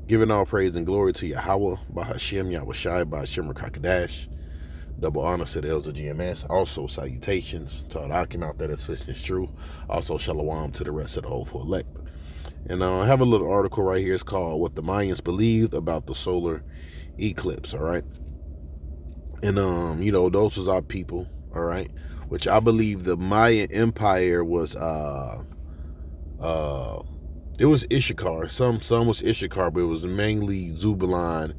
Giving all praise and glory to Yahweh, Bahashem, Yahushai, Bahashem, Rakakadash. Double honor to the elders of GMS. Also, salutations to all the Akim out there that's listening is true. Also, shalom to the rest of the hopeful elect. And I have a little article right here. It's called What the Mayans Believed About the Solar Eclipse, all right? And, those was our people, all right? Which I believe the Mayan Empire was, it was Issachar. Some was Issachar, but it was mainly Zebulon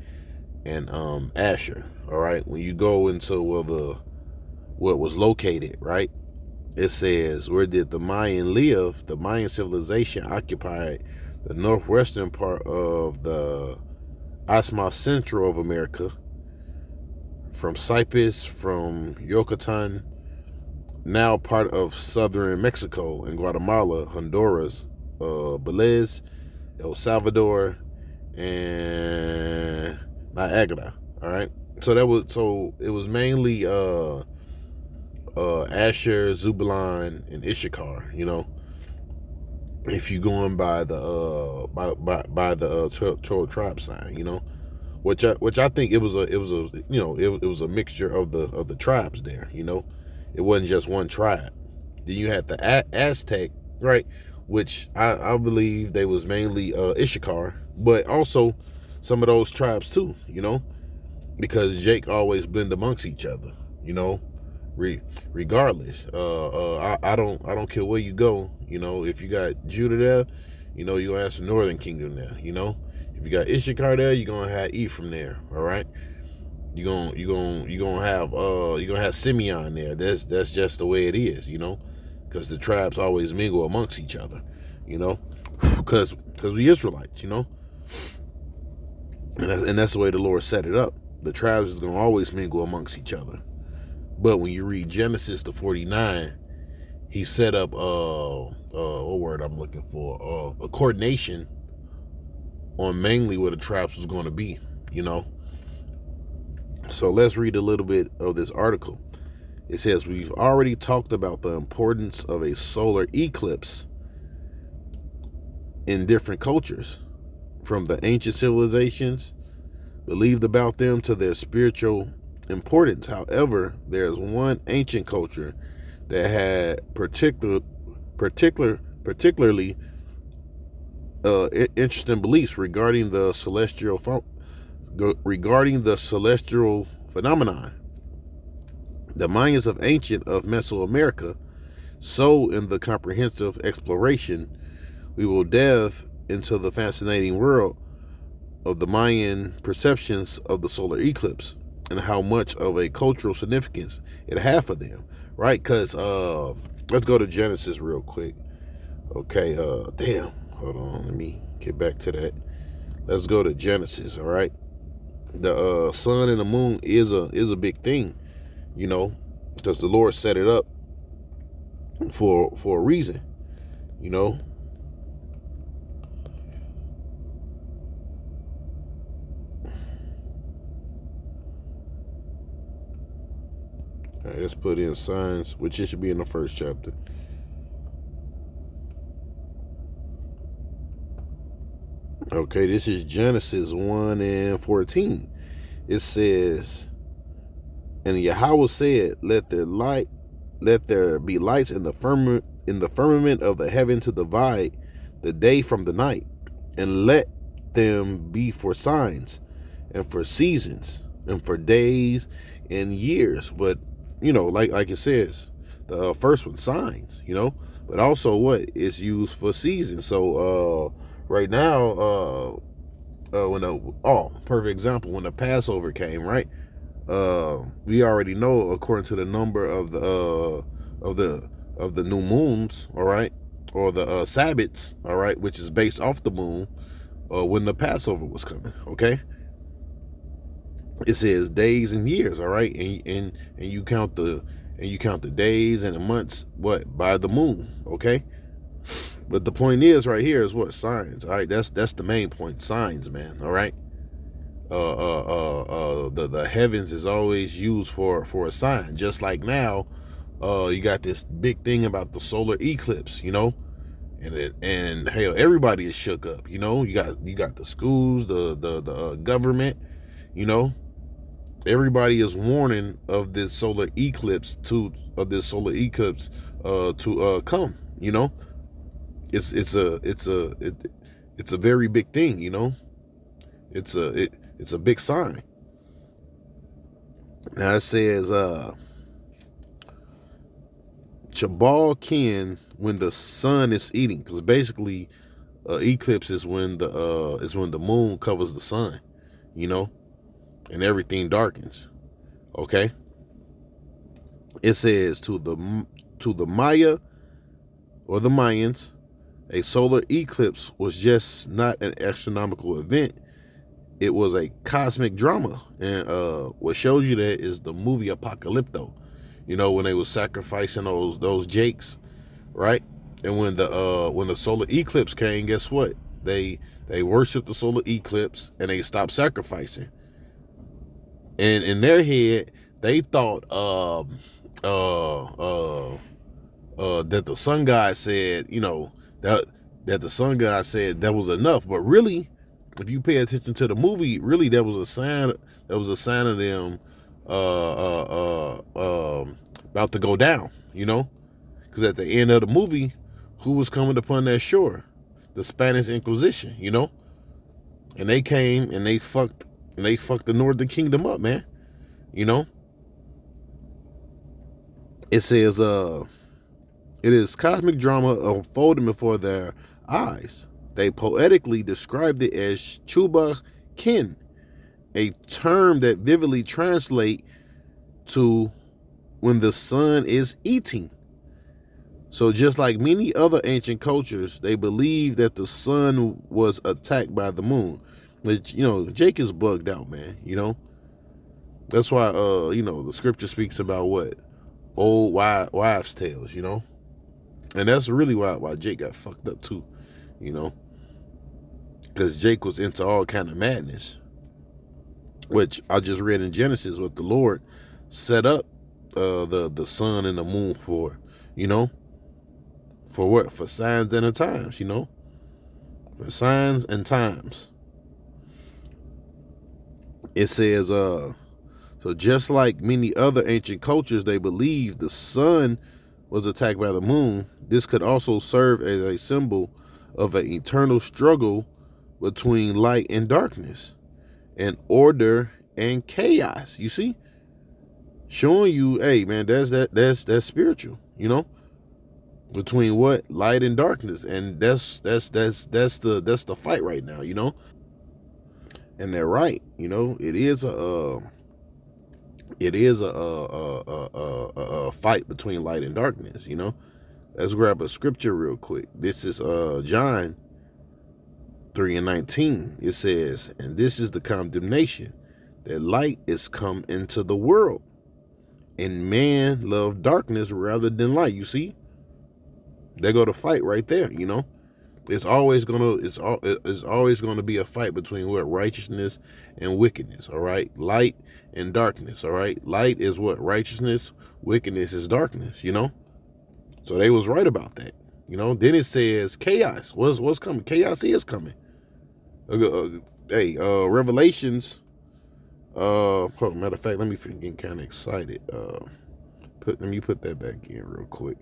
and Asher. All right. When you go into what was located, right? It says, where did the Mayan live? The Mayan civilization occupied the northwestern part of the Asma Central of America, from Cyprus, from Yucatan, now part of southern Mexico and Guatemala, Honduras, Belize, El Salvador, and Niagara. All right. So it was mainly Asher, Zebulon, and Issachar. If you going by the by the 12 tribe sign, which I think it was a mixture of the tribes there. It wasn't just one tribe. Then you had the Aztec, right? Which I believe they was mainly Issachar, but also some of those tribes too, because Jake always blend amongst each other, regardless. I don't care where you go, if you got Judah there, you're gonna have some Northern Kingdom there, If you got Issachar there, you're gonna have Ephraim there, all right? You're gonna have Simeon there. That's just the way it is, because the tribes always mingle amongst each other, because we Israelites, and that's the way the Lord set it up. The tribes is gonna always mingle amongst each other. But when you read Genesis to 49, he set up what word I'm looking for? A coordination on mainly where the tribes was going to be, So let's read a little bit of this article. It says, we've already talked about the importance of a solar eclipse in different cultures, from the ancient civilizations believed about them to their spiritual importance. However, there's one ancient culture that had particularly interesting beliefs regarding the celestial phenomenon. The Mayans of ancient of Mesoamerica. So in the comprehensive exploration, we will delve into the fascinating world of the Mayan perceptions of the solar eclipse and how much of a cultural significance it had for them, right? Because let's go to Genesis real quick. Okay, hold on, let me get back to that. Let's go to Genesis, all right? The sun and the moon is a big thing, because the Lord set it up for a reason, All right, let's put in signs, which it should be in the first chapter. Okay, this is Genesis 1 and 14. It says, and Yahweh said, let there be lights in the firmament of the heaven to divide the day from the night, and let them be for signs and for seasons and for days and years. But like it says, the first one, signs, but also what is used for seasons. So right now, perfect example, when the Passover came, right? We already know, according to the number of the new moons, all right, or the Sabbaths, all right, which is based off the moon, when the Passover was coming. Okay, it says days and years, all right, and you count the days and the months by the moon. Okay, but the point is right here is what? Signs. All right, that's the main point. Signs, man. All right. The heavens is always used for a sign. Just like now, you got this big thing about the solar eclipse, and hell, everybody is shook up. You know, you got the schools, the government. You know, everybody is warning of this solar eclipse to come. You know, it's a very big thing. You know, it's a big sign. Now it says Chabal Kin when the sun is eating, because basically eclipse is when the moon covers the sun, you know, and everything darkens. Okay. It says to the Maya or the Mayans, a solar eclipse was just not an astronomical event. It was a cosmic drama. And what shows you that is the movie Apocalypto. You know, when they was sacrificing those jakes, right? And when the solar eclipse came, guess what? They worshiped the solar eclipse and they stopped sacrificing. And in their head, they thought that the sun god said, you know, that the sun god said that was enough. But really, if you pay attention to the movie, really that was a sign. That was a sign of them about to go down. You know, because at the end of the movie, who was coming upon that shore? The Spanish Inquisition. You know, and they came and they fucked the Northern Kingdom up, man. You know, it says it is cosmic drama unfolding before their eyes. They poetically described it as Chuba Kin, a term that vividly translates to when the sun is eating. So just like many other ancient cultures, they believe that the sun was attacked by the moon. Which, you know, Jake is bugged out, man. You know, that's why you know, the scripture speaks about what old wives' tales. You know, and that's really why Jake got fucked up too. You know, because Jake was into all kind of madness, which I just read in Genesis what the Lord set up the sun and the moon for. You know, for what? For signs and the times. You know, for signs and times. It says, so just like many other ancient cultures, they believed the sun was attacked by the moon. This could also serve as a symbol of an eternal struggle between light and darkness, and order and chaos. You see, showing you, hey man, that's spiritual. You know, between what light and darkness, and that's the fight right now. You know. And they're right, you know. It is a fight between light and darkness. You know, let's grab a scripture real quick. This is John 3:19. It says, "And this is the condemnation, that light is come into the world, and man loved darkness rather than light." You see, they go to fight right there. You know. It's always gonna be a fight between what? Righteousness and wickedness. All right, light and darkness. All right, light is what? Righteousness. Wickedness is darkness. You know, so they was right about that. You know. Then it says chaos. What's coming? Chaos is coming. Revelations. Matter of fact, let me get kind of excited. Let me put that back in real quick.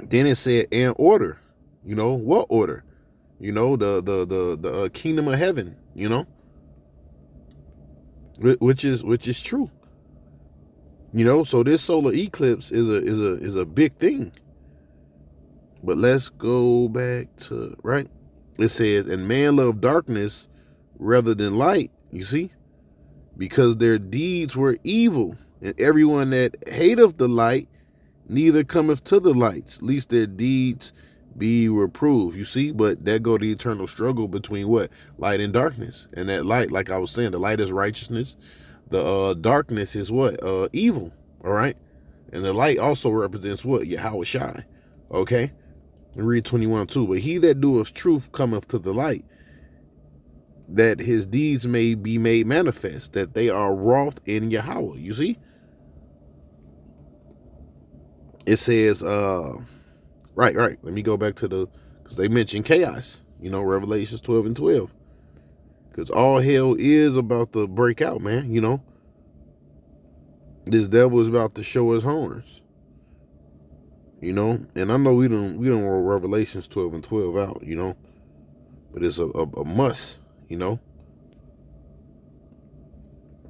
Then it said, and order. You know, what order? You know, the kingdom of heaven. You know, which is true. You know, so this solar eclipse is a big thing. But let's go back to right. It says, and man loved darkness rather than light. You see, because their deeds were evil, and everyone that hateth the light neither cometh to the light, lest their deeds be reproved. You see, but there go the eternal struggle between what? Light and darkness. And that light, like I was saying, the light is righteousness. The darkness is what? Evil. All right. And the light also represents what? Yahweh Shai. Okay. And read 21 too. But he that doeth truth cometh to the light, that his deeds may be made manifest, that they are wroth in Yahweh. You see? It says, right. Let me go back to because they mentioned chaos, Revelations 12 and 12. Because all hell is about to break out, man, This devil is about to show his horns, And I know we don't roll Revelations 12 and 12 out, But it's a must,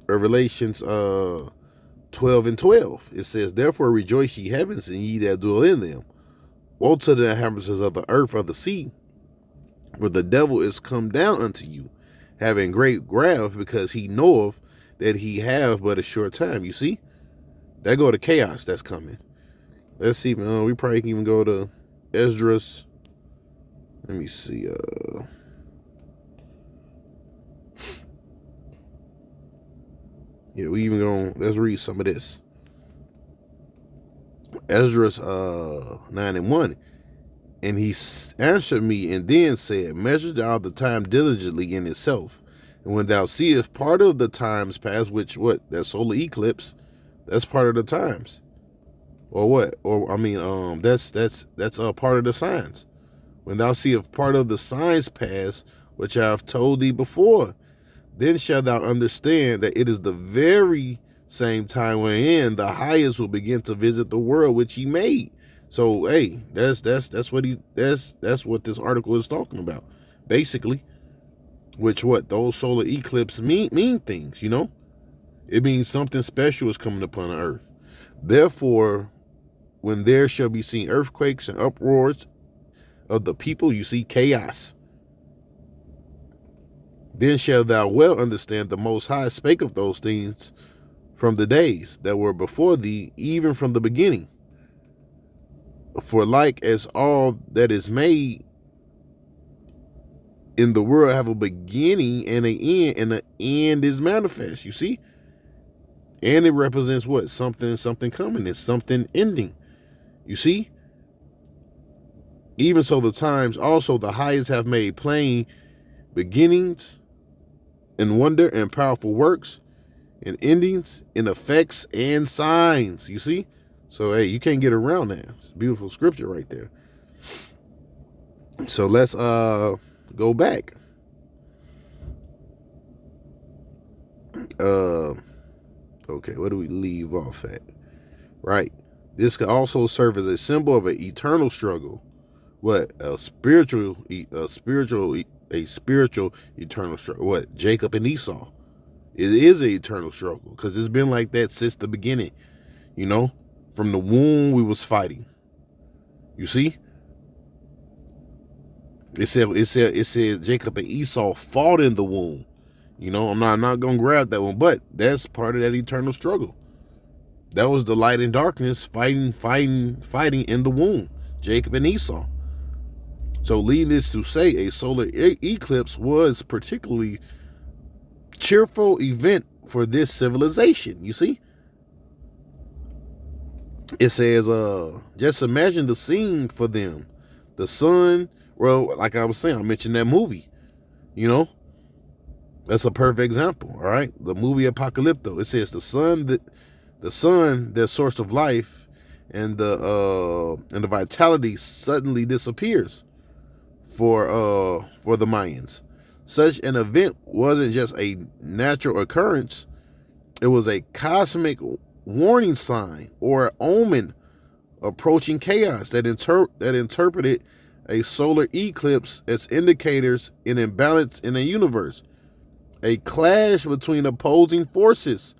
Revelations 12 and 12. It says, therefore rejoice ye heavens and ye that dwell in them. Woe to the inhabitants of the earth, of the sea, for the devil is come down unto you, having great wrath, because he knoweth that he have but a short time. You see? That go to chaos that's coming. Let's see, we probably can even go to Esdras. Let me see. Yeah, we even let's read some of this. Esdras 9 and 1. And he answered me and then said, measure thou the time diligently in itself. And when thou seest part of the times past, which that solar eclipse, that's part of the times. Or what? Or that's a part of the signs. When thou seest part of the signs past, which I have told thee before, then shalt thou understand that it is the very same time wherein the highest will begin to visit the world which he made. So hey, that's what this article is talking about, basically. Which those solar eclipses mean things, It means something special is coming upon the earth. Therefore, when there shall be seen earthquakes and uproars of the people, you see chaos. Then shalt thou well understand the Most High spake of those things from the days that were before thee, even from the beginning. For like as all that is made in the world have a beginning and an end, and the end is manifest. You see? And it represents what? Something coming. It's something ending. You see? Even so, the times also the highest have made plain beginnings and wonder and powerful works and endings and effects and signs. You see? So, hey, you can't get around that. It's a beautiful scripture right there. So let's go back. Okay, where do we leave off at? Right. This could also serve as a symbol of an eternal struggle. What? A spiritual eternal struggle. What? Jacob and Esau. It is an eternal struggle because it's been like that since the beginning. From the womb we was fighting. You see? It said Jacob and Esau fought in the womb. I'm not gonna grab that one, but that's part of that eternal struggle. That was the light and darkness fighting in the womb. Jacob and Esau. So leading this to say a solar eclipse was particularly cheerful event for this civilization. You see? It says, just imagine the scene for them. The sun, well, like I was saying, I mentioned that movie. That's a perfect example. All right, the movie Apocalypto. It says the sun, their source of life, and the vitality suddenly disappears for the Mayans. Such an event wasn't just a natural occurrence; it was a cosmic warning sign or omen approaching chaos that interpreted a solar eclipse as indicators in imbalance in the universe, a clash between opposing forces,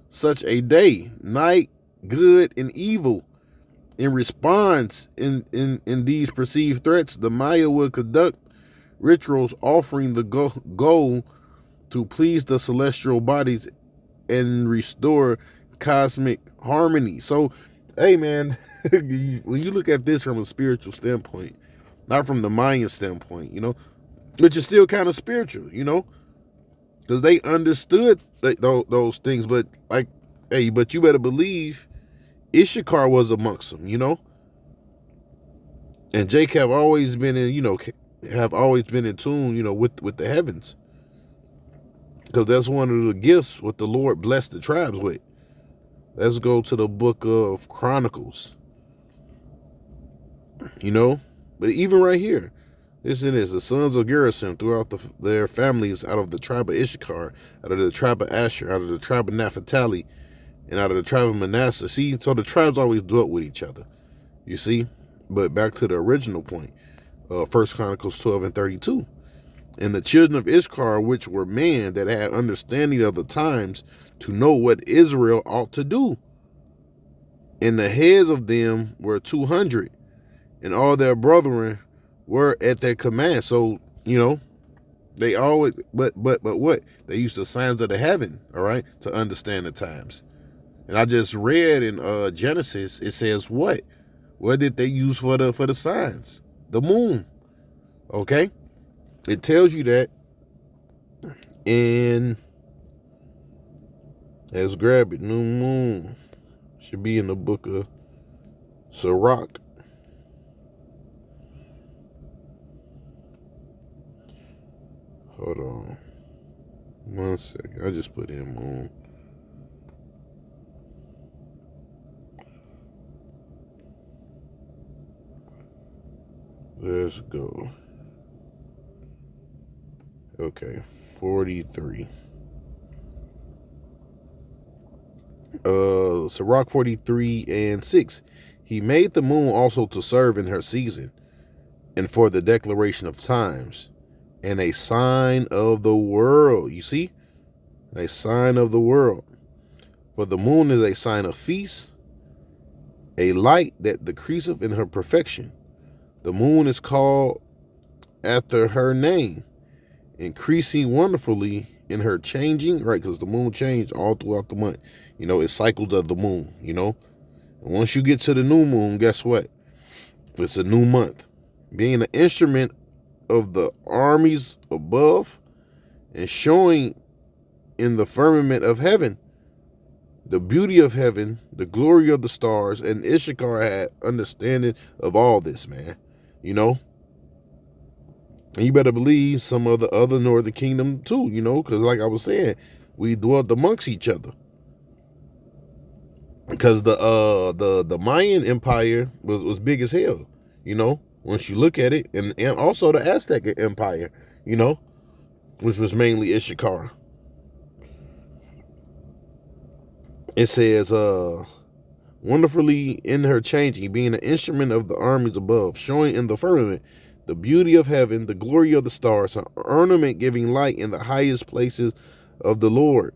such a day, night, good and evil. In response, in these perceived threats, the Maya would conduct rituals offering the goal to please the celestial bodies and restore cosmic harmony. So, hey man, when you look at this from a spiritual standpoint, not from the Mayan standpoint, which is still kind of spiritual, because they understood those things. But but you better believe Issachar was amongst them, and Jake have always been in tune, with the heavens, because that's one of the gifts what the Lord blessed the tribes with. Let's go to the book of Chronicles. you know. But even right here, listen to this: the sons of Gerashom throughout their families out of the tribe of Issachar, out of the tribe of Asher, out of the tribe of Naphtali, and out of the tribe of Manasseh. See, so the tribes always dwelt with each other. You see, but back to the original point, 1 Chronicles 12:32. And the children of Issachar, which were men that had understanding of the times, to know what Israel ought to do. And the heads of them were 200, and all their brethren were at their command. So, they always, but what? They used the signs of the heaven, all right, to understand the times. And I just read in Genesis, it says what? What did they use for the signs? The moon. Okay? It tells you that in, let's grab it, new moon. Should be in the book of Sirach. Hold on. 1 second. I just put in moon. Let's go. Okay, 43. Sirach 43:6. He made the moon also to serve in her season, and for the declaration of times, and a sign of the world. You see? A sign of the world. For the moon is a sign of feast, a light that decreaseth in her perfection. The moon is called after her name, increasing wonderfully in her changing, right? Because the moon changed all throughout the month. It cycles of the moon, And once you get to the new moon, guess what? It's a new month. Being an instrument of the armies above and showing in the firmament of heaven the beauty of heaven, the glory of the stars, and Issachar had understanding of all this, man. And you better believe some of the other northern kingdom too, because like I was saying, we dwelt amongst each other. Because the Mayan Empire was big as hell, once you look at it, and also the Aztec Empire, which was mainly Issachar. It says, wonderfully in her changing, being an instrument of the armies above, showing in the firmament the beauty of heaven, the glory of the stars, an ornament giving light in the highest places of the Lord.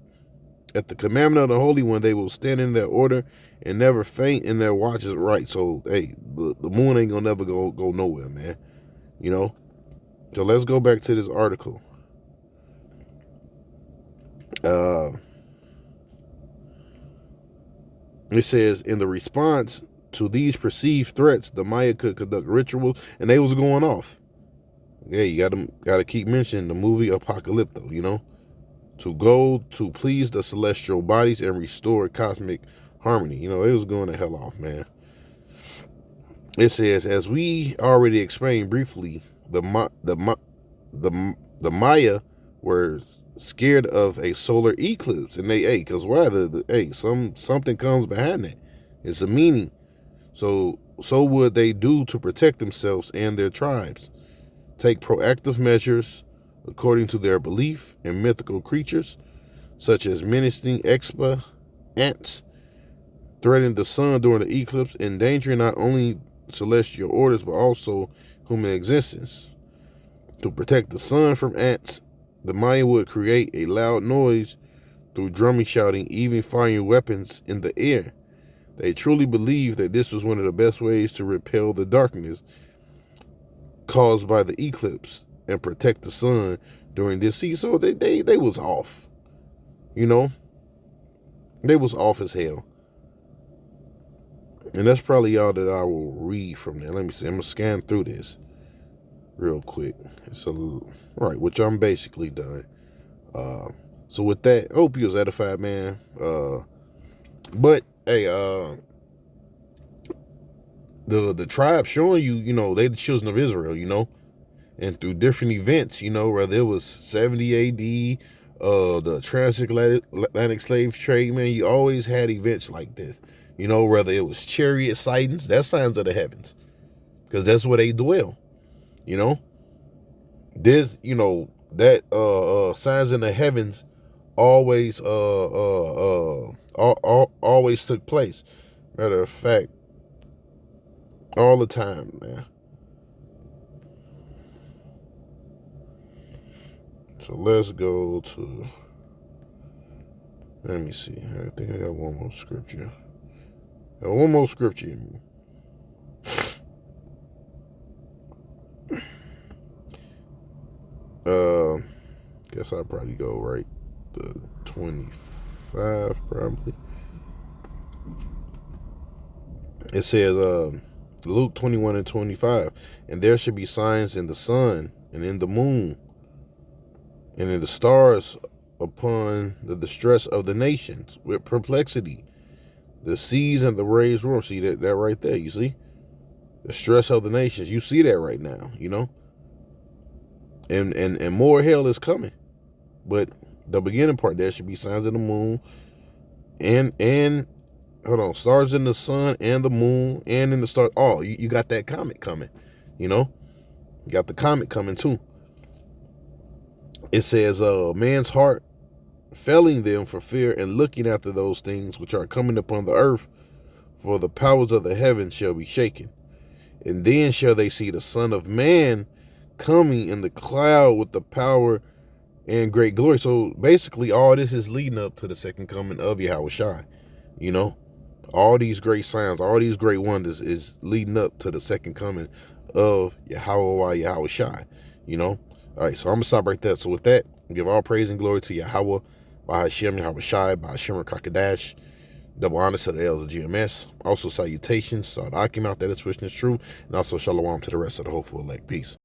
At the commandment of the Holy One, they will stand in their order and never faint in their watches right. So, hey, the moon ain't gonna never go nowhere, man. So let's go back to this article. It says, in the response to these perceived threats, the Maya could conduct rituals, and they was going off. Yeah, you gotta keep mentioning the movie Apocalypto, to go to please the celestial bodies and restore cosmic harmony. They was going the hell off, man. It says, as we already explained briefly, the Maya were scared of a solar eclipse, and because why? Something comes behind that. It's a meaning. So would they do to protect themselves and their tribes, take proactive measures according to their belief in mythical creatures, such as menacing ants, threatening the sun during the eclipse, endangering not only celestial orders but also human existence. To protect the sun from ants, the Maya would create a loud noise through drumming, shouting, even firing weapons in the air. They truly believed that this was one of the best ways to repel the darkness caused by the eclipse and protect the sun during this season. So they was off. They was off as hell. And that's probably all that I will read from there. Let me see. I'm gonna scan through this real quick. Right, which I'm basically done. So with that, I hope you was edified, man. But hey, the tribe showing you, they the children of Israel, and through different events, whether it was 70 AD, the transatlantic slave trade, man, you always had events like this, whether it was chariot sightings, that's signs of the heavens. because that's where they dwell. You know, this, that signs in the heavens always always took place. Matter of fact, all the time, man. So let's go to, let me see. I think I got one more scripture. One more scripture. Guess I'll probably go right the 25 probably. It says Luke 21 and 25, and there should be signs in the sun and in the moon and in the stars upon the distress of the nations with perplexity. The seas and the waves roar. See that right there, you see? The stress of the nations. You see that right now, And more hell is coming. But the beginning part, there should be signs in the moon and hold on, stars in the sun and the moon and in the stars. Oh, you got that comet coming, You got the comet coming too. It says, man's heart failing them for fear and looking after those things which are coming upon the earth, for the powers of the heavens shall be shaken. And then shall they see the Son of Man coming in the cloud with the power and great glory. So basically all this is leading up to the second coming of Yahushua. All these great signs, all these great wonders is leading up to the second coming of Yahushua. All right, so I'm gonna stop right there. So with that, give all praise and glory to Yahweh, by Hashem, Yahushua, by Hashem Kakadash. Double honor to the elders of GMS. Also salutations to all the Akim out there that's wishing is true. And also shalom to the rest of the hopeful elect. Peace.